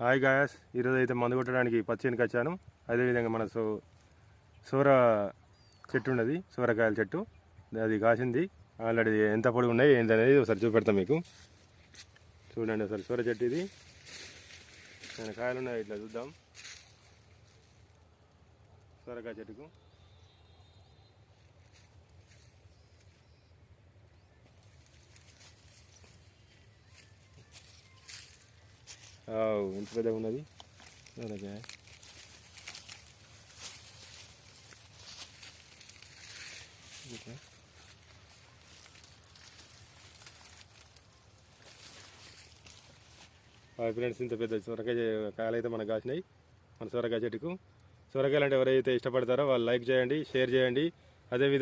Hi guys, ఈరోజు అయితే మందు కొట్టడానికి పచ్చినికి వచ్చాను. అదేవిధంగా మన సూర చెట్టు ఉన్నది, సూరకాయల చెట్టు. అది కాసింది ఆల్రెడీ. ఎంత పొడి ఉన్నాయి ఏంటనేది ఒకసారి చూపెడతాం మీకు. చూడండి అసలు సూర చెట్టు ఇది. కాయలు ఉన్నాయి, ఇట్లా చూద్దాం. సూరకాయ చెట్టుకు ఎంత పెద్దగా ఉన్నది సూరకాయ. ఫ్రెండ్స్, ఇంత పెద్ద సొరకాయ కాయలు అయితే మనకు కాసినాయి మన సొరకాయ చెట్టుకు. సొరకాయలు అంటే ఎవరైతే ఇష్టపడతారో వాళ్ళు లైక్ చేయండి, షేర్ చేయండి. అదేవిధంగా